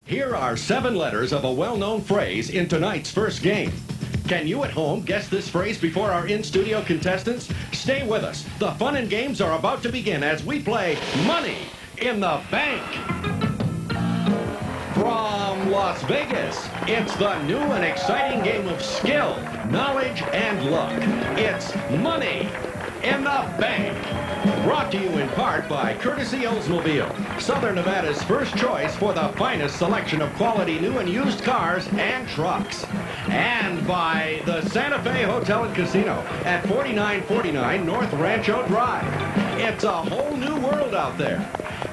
Here are 7 letters of a well-known phrase in tonight's first game. Can you at home guess this phrase before our in-studio contestants? Stay with us. The fun and games are about to begin as we play Money in the Bank. From Las Vegas, it's the new and exciting game of skill, knowledge, and luck. It's Money in the Bank. Brought to you in part by Courtesy Oldsmobile, Southern Nevada's first choice for the finest selection of quality new and used cars and trucks. And by the Santa Fe Hotel and Casino at 4949 North Rancho Drive. It's a whole new world out there.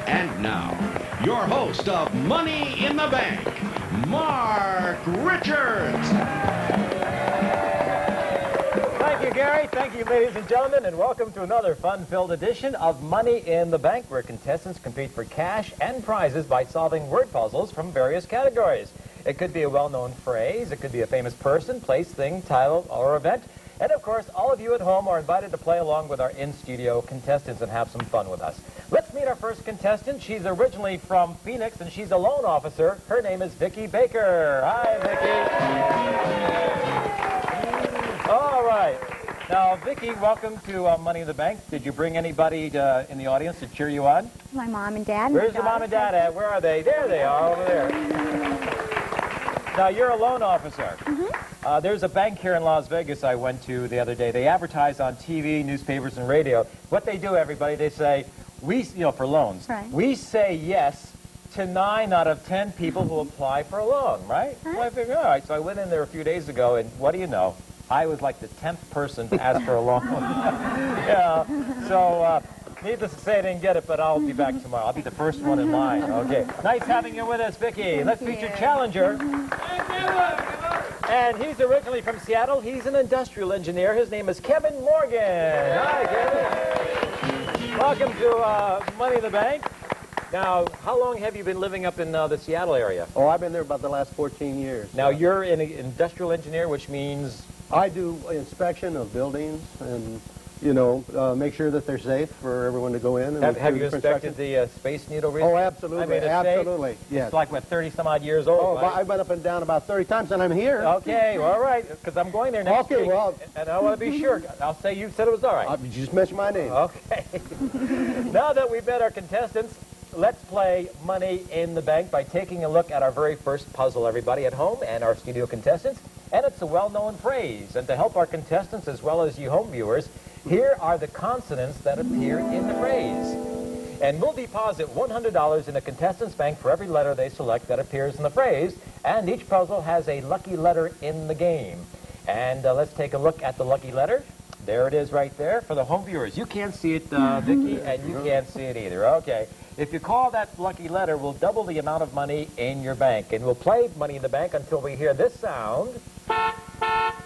And now, your host of Money in the Bank, Mark Richards. Thank you, Gary. Thank you, ladies and gentlemen, and welcome to another fun-filled edition of Money in the Bank, where contestants compete for cash and prizes by solving word puzzles from various categories. It could be a well-known phrase, it could be a famous person, place, thing, title, or event. And of course, all of you at home are invited to play along with our in-studio contestants and have some fun with us. Let's meet our first contestant. She's originally from Phoenix, and she's a loan officer. Her name is Vicki Baker. Hi, Vicki. All right. Now, Vicki, welcome to Money in the Bank. Did you bring anybody in the audience to cheer you on? My mom and dad. Where's your mom and dad at? Where are they? There they are, over there. Now, you're a loan officer. Mm-hmm. There's a bank here in Las Vegas I went to the other day. They advertise on TV, newspapers, and radio. What they do, everybody, they say, for loans, right. We say yes to 9 out of 10 people who apply for a loan, right? Right. So I figured, all right. So I went in there a few days ago, and what do you know? I was like the 10th person to ask for a loan. Yeah. So, needless to say, I didn't get it, but I'll be back tomorrow. I'll be the first one in line. Okay. Nice having you with us, Vicki. Let's meet your challenger. And he's originally from Seattle. He's an industrial engineer. His name is Kevin Morgan. Hi, Kevin. Welcome to Money in the Bank. Now, how long have you been living up in the Seattle area? Oh, I've been there about the last 14 years. Now, you're an industrial engineer, which means... I do inspection of buildings and, make sure that they're safe for everyone to go in. And Have you inspected the Space Needle recently? Oh, absolutely. I mean, it's absolutely. Safe. Yes. It's like, 30-some-odd years old, Oh, right? I've been up and down about 30 times, and I'm here. Okay, well, all right, because I'm going there next week. Okay, well... And I want to be sure. I'll say you said it was all right. You just mentioned my name. Okay. Now that we've met our contestants, let's play Money in the Bank by taking a look at our very first puzzle, everybody at home, and our studio contestants. And it's a well-known phrase. And to help our contestants as well as you home viewers, here are the consonants that appear in the phrase. And we'll deposit $100 in a contestant's bank for every letter they select that appears in the phrase. And each puzzle has a lucky letter in the game. And let's take a look at the lucky letter. There it is right there for the home viewers. You can't see it, Vicki, and you can't see it either. Okay. If you call that lucky letter, we'll double the amount of money in your bank. And we'll play Money in the Bank until we hear this sound.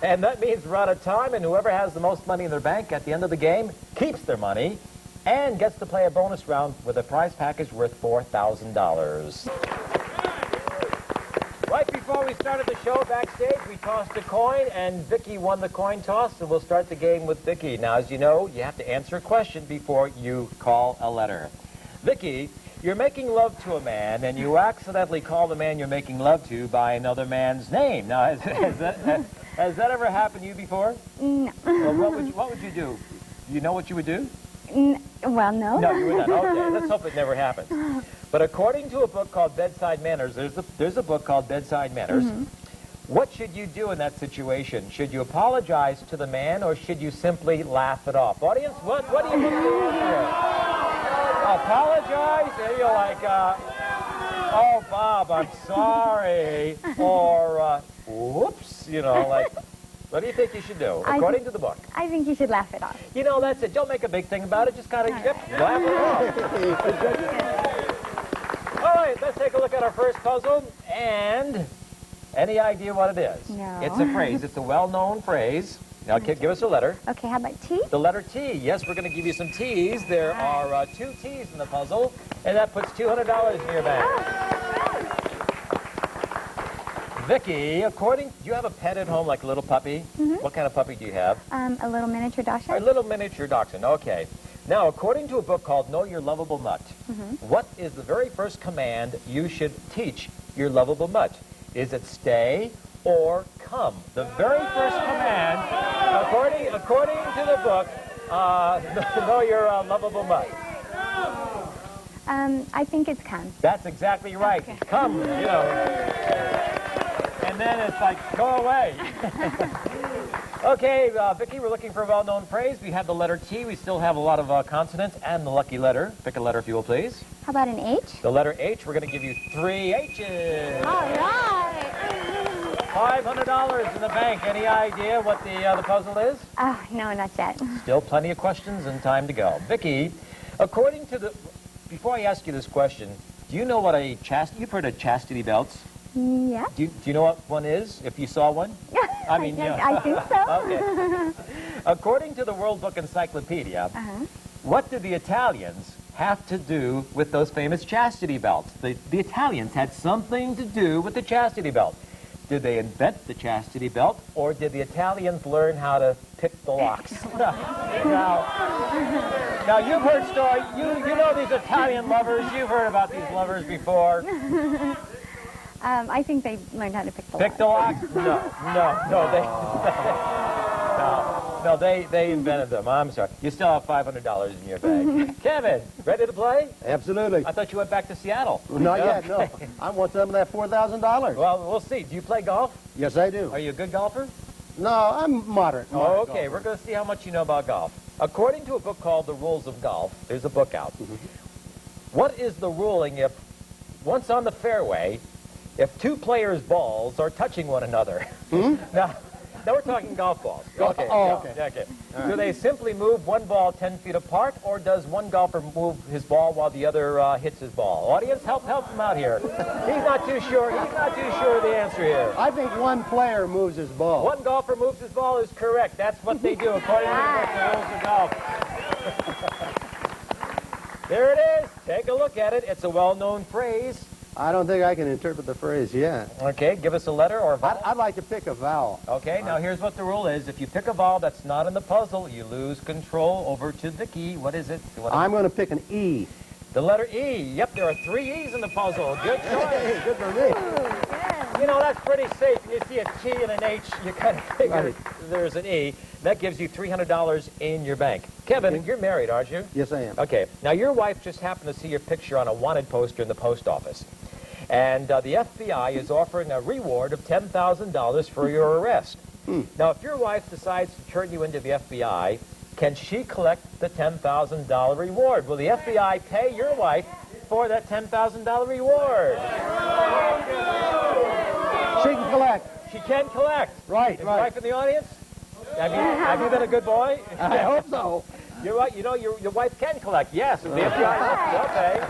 And that means we're out of time, and whoever has the most money in their bank at the end of the game keeps their money and gets to play a bonus round with a prize package worth $4,000. Right before we started the show backstage, we tossed a coin, and Vicki won the coin toss, and we'll start the game with Vicki. Now, as you know, you have to answer a question before you call a letter. Vicki, you're making love to a man, and you accidentally call the man you're making love to by another man's name. Now, has that ever happened to you before? No. Well, what would you do? You know what you would do? Well, no. No, you would not. Okay, let's hope it never happens. But according to a book called Bedside Manners, there's a book called Bedside Manners. Mm-hmm. What should you do in that situation? Should you apologize to the man, or should you simply laugh it off? Audience, what do you think you want here? Apologize, and you're like, oh, Bob, I'm sorry, or, whoops, what do you think you should do, according to the book? I think you should laugh it off. That's it. Don't make a big thing about it. Just kind of laugh it off. All right, let's take a look at our first puzzle, and any idea what it is? No. It's a phrase. It's a well-known phrase. Now, give us a letter. Okay, how about T? The letter T. Yes, we're going to give you some T's. There are 2 T's in the puzzle, and that puts $200 in your bank. Vicki, do you have a pet at home, like a little puppy? Mm-hmm. What kind of puppy do you have? A little miniature dachshund. A little miniature dachshund, okay. Now, according to a book called Know Your Lovable Nut, what is the very first command you should teach you're lovable much. Is it stay or come? The very first command, according to the book, know you're lovable much. I think it's come. That's exactly right. Okay. Come, you know. And then it's like, go away. Okay, Vicki, we're looking for a well-known phrase. We have the letter T. We still have a lot of consonants and the lucky letter. Pick a letter if you will, please. How about an H? The letter H, we're going to give you 3 H's. All right. $500 in the bank. Any idea what the puzzle is? Oh, no, not yet. Still plenty of questions and time to go. Vicki, according to the... Before I ask you this question, do you know what a you've heard of chastity belts? Yeah. Do you know what one is, if you saw one? I mean, yes, you know. I think so. Okay. According to the World Book Encyclopedia, what did the Italians have to do with those famous chastity belts? The Italians had something to do with the chastity belt. Did they invent the chastity belt, or did the Italians learn how to pick the locks? Now you've heard stories. You know these Italian lovers. You've heard about these lovers before. I think they learned how to pick the Pick the locks. locks? No, they invented them. I'm sorry. You still have $500 in your bag. Kevin, ready to play? Absolutely. I thought you went back to Seattle. Not yet, no. I want some of that $4,000. Well, we'll see. Do you play golf? Yes, I do. Are you a good golfer? No, I'm moderate. Oh, okay. We're going to see how much you know about golf. According to a book called The Rules of Golf, there's a book out. What is the ruling if, once on the fairway, if 2 players' balls are touching one another? Now we're talking golf balls. Okay. Okay. Do they simply move one ball 10 feet apart, or does one golfer move his ball while the other hits his ball? Audience, help him out here. He's not too sure. He's not too sure of the answer here. I think one player moves his ball. One golfer moves his ball is correct. That's what they do according to the rules of golf. There it is. Take a look at it. It's a well-known phrase. I don't think I can interpret the phrase yet. Okay, give us a letter or a vowel. I'd like to pick a vowel. Okay, now here's what the rule is. If you pick a vowel that's not in the puzzle, you lose control. Over to Vicki. What is it? I'm going to pick an E. The letter E. Yep, there are 3 E's in the puzzle. Good choice. Good for me. You know, that's pretty safe. When you see a T and an H, you kind of figure there's an E. That gives you $300 in your bank. Kevin, you're married, aren't you? Yes, I am. Okay. Now, your wife just happened to see your picture on a wanted poster in the post office. And the FBI is offering a reward of $10,000 for your arrest. Now, if your wife decides to turn you into the FBI, can she collect the $10,000 reward? Will the FBI pay your wife for that $10,000 reward? She can collect. She can collect. Right, Is your right. wife in the audience? Have you been a good boy? I hope so. You're right. You know, your wife can collect. Yes, if the FBI will pay.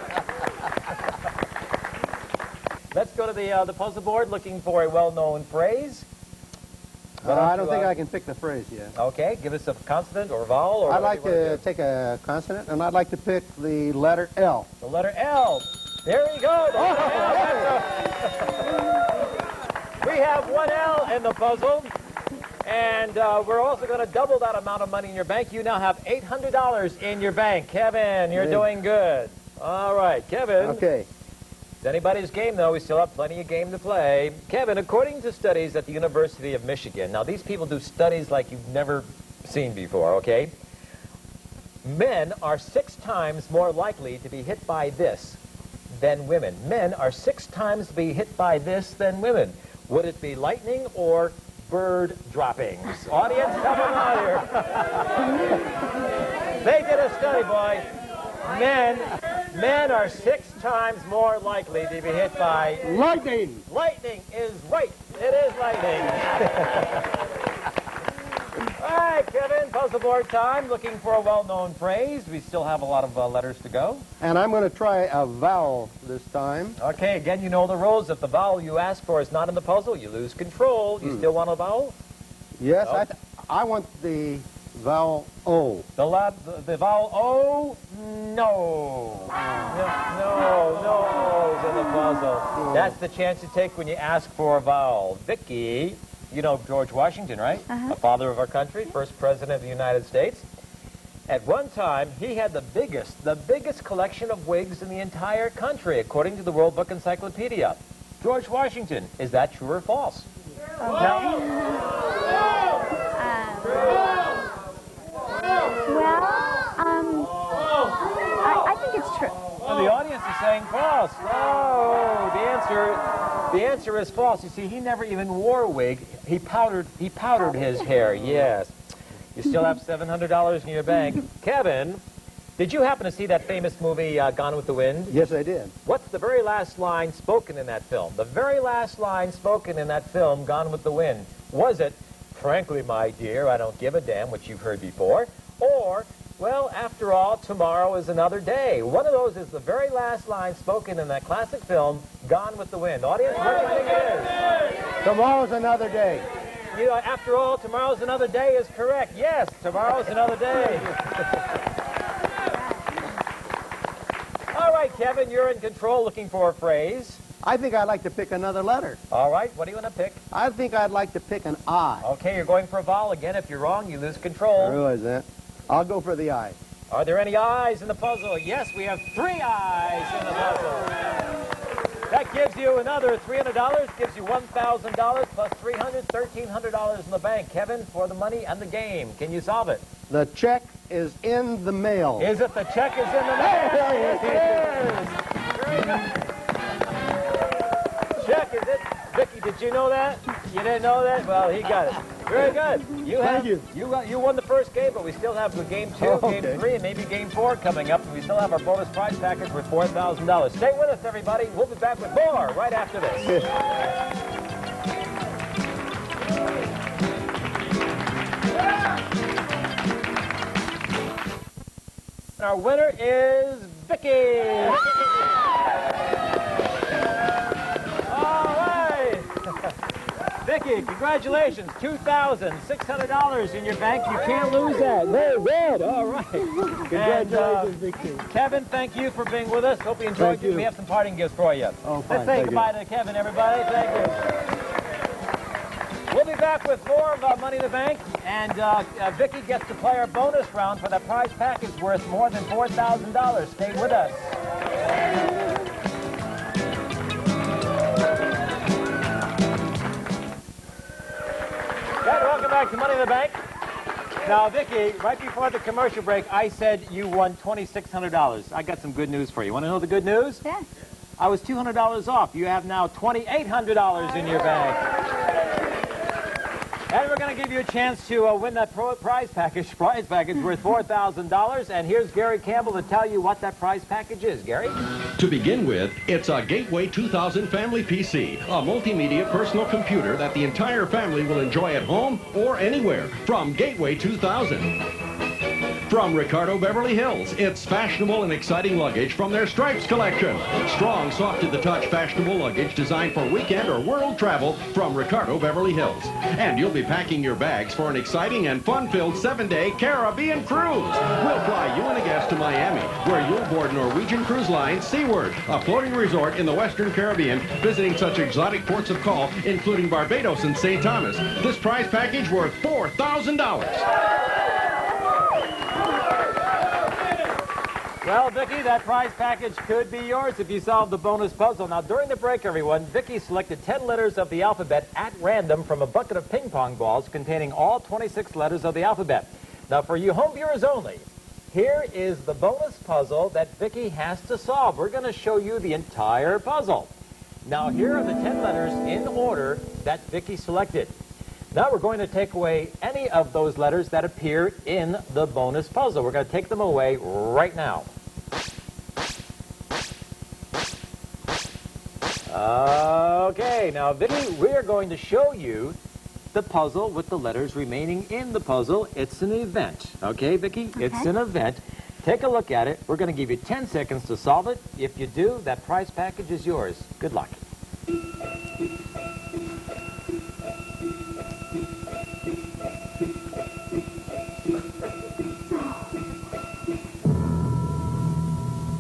Let's go to the puzzle board looking for a well-known phrase. I don't think I can pick the phrase yet. Okay, give us a consonant or a vowel. Or I'd like to take a consonant, and I'd like to pick the letter L. The letter L. There we go. The letter L. We have 1 L in the puzzle. And we're also going to double that amount of money in your bank. You now have $800 in your bank. Kevin, you're doing good. All right, Kevin. Okay. It's anybody's game, though. We still have plenty of game to play. Kevin, according to studies at the University of Michigan, now these people do studies like you've never seen before, okay? Men are 6 times more likely to be hit by this than women. Men are 6 times to be hit by this than women. Would it be lightning or bird droppings? Audience, help them out here. They did a study, boy. Men are 6 times more likely to be hit by... Lightning. Lightning is right. It is lightning. All right, Kevin, puzzle board time. Looking for a well-known phrase. We still have a lot of letters to go. And I'm going to try a vowel this time. Okay, again, you know the rules. If the vowel you ask for is not in the puzzle, you lose control. You still want a vowel? Yes, Oh. I want the vowel O. The vowel O? No. No O's in the puzzle. That's the chance you take when you ask for a vowel. Vicki, you know George Washington, right? The father of our country, first president of the United States. At one time, he had the biggest collection of wigs in the entire country, according to the World Book Encyclopedia. George Washington. Is that true or false? I think it's true. Well, the audience is saying false. No, the answer is false. You see, he never even wore a wig. He powdered his hair. Yes. You still have $700 in your bank. Kevin, did you happen to see that famous movie, Gone with the Wind? Yes, I did. What's the very last line spoken in that film? The very last line spoken in that film, Gone with the Wind. Was it, frankly, my dear, I don't give a damn, which you've heard before, or, well, after all, tomorrow is another day? One of those is the very last line spoken in that classic film, Gone with the Wind. Audience, what do you think it is? Tomorrow's another day. You know, after all, tomorrow's another day is correct. Yes, tomorrow's another day. All right, Kevin, you're in control looking for a phrase. I think I'd like to pick another letter. All right, what do you want to pick? I think I'd like to pick an I. Okay, you're going for a vowel again. If you're wrong, you lose I control. realize that. I'll go for the I. Are there any I's in the puzzle? Yes, we have 3 I's in the puzzle. That gives you another $300, gives you $1,000 plus $300, $1,300 in the bank. Kevin, for the money and the game. Can you solve it? The check is in the mail. Is it the check is in the mail? Yes, it is. Very good. Check, is it? Vicky, did you know that? You didn't know that? Well, he got it. Very good. Thank you. You won the first game, but we still have the game 2, Okay. game 3, and maybe game 4 coming up. And we still have our bonus prize package worth $4,000. Stay with us, everybody. We'll be back with more right after this. Our winner is Vicky. Vicky, congratulations. $2,600 in your bank. You can't lose that. Very good. All right. Congratulations, Vicky. Kevin, thank you for being with us. Hope you enjoyed Thank it. you. We have some parting gifts for you. Oh, fine. Let's say Thank goodbye to Kevin, everybody. Thank you. We'll be back with more of Money in the Bank. And Vicky gets to play our bonus round for that prize package worth more than $4,000. Stay with us. Welcome back to Money in the Bank. Now, Vicky, right before the commercial break, I said you won $2,600. I got some good news for you. Want to know the good news? Yeah. I was $200 off. You have now $2,800 in your bank. And we're going to give you a chance to win that prize package worth $4,000. And here's Gary Campbell to tell you what that prize package is. Gary? To begin with, it's a Gateway 2000 Family PC, a multimedia personal computer that the entire family will enjoy at home or anywhere from Gateway 2000. From Ricardo Beverly Hills, it's fashionable and exciting luggage from their Stripes collection. Strong, soft-to-the-touch, fashionable luggage designed for weekend or world travel from Ricardo Beverly Hills. And you'll be packing your bags for an exciting and fun-filled 7-day Caribbean cruise. We'll fly you and a guest to Miami, where you'll board Norwegian Cruise Line Seaward, a floating resort in the Western Caribbean, visiting such exotic ports of call, including Barbados and St. Thomas. This prize package worth $4,000. Well, Vicky, that prize package could be yours if you solve the bonus puzzle. Now, during the break, everyone, Vicky selected 10 letters of the alphabet at random from a bucket of ping pong balls containing all 26 letters of the alphabet. Now, for you home viewers only, here is the bonus puzzle that Vicky has to solve. We're going to show you the entire puzzle. Now, here are the 10 letters in order that Vicky selected. Now we're going to take away any of those letters that appear in the bonus puzzle. We're going to take them away right now. Okay, now Vicky, we're going to show you the puzzle with the letters remaining in the puzzle. It's an event. Okay, Vicky? Okay. It's an event. Take a look at it. We're going to give you 10 seconds to solve it. If you do, that prize package is yours. Good luck.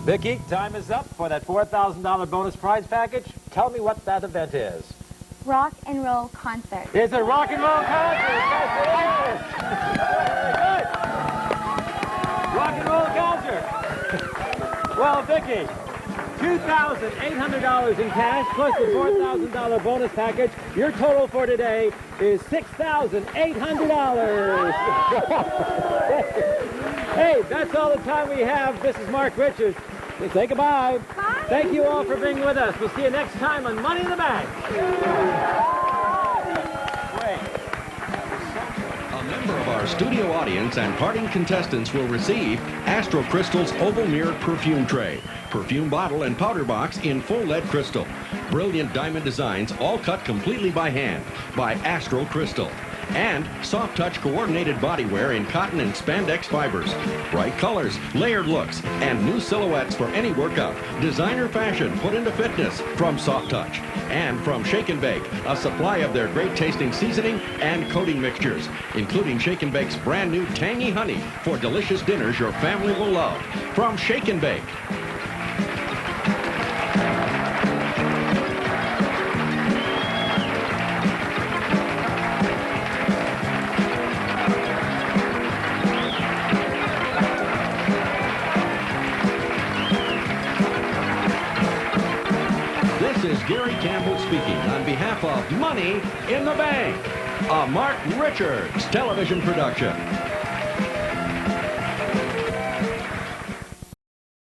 Vicky, time is up for that $4,000 bonus prize package. Tell me what that event is. Rock and roll concert. It's a rock and roll concert. Yes, it is. Very good. Rock and roll concert. Well, Vicky, $2,800 in cash plus the $4,000 bonus package. Your total for today is $6,800. Hey, that's all the time we have. This is Mark Richards. Say goodbye. Bye. Thank you all for being with us. We'll see you next time on Money in the Bank. A member of our studio audience and parting contestants will receive Astro Crystal's oval mirrored perfume tray, perfume bottle and powder box in full lead crystal. Brilliant diamond designs all cut completely by hand by Astro Crystal. And soft touch coordinated bodywear in cotton and spandex fibers. Bright colors, layered looks, and new silhouettes for any workout. Designer fashion put into fitness from Soft Touch. And from Shake and Bake, a supply of their great tasting seasoning and coating mixtures, including Shake and Bake's brand new tangy honey for delicious dinners your family will love. From Shake and Bake. This is Gary Campbell speaking on behalf of Money in the Bank, a Mark Richards television production.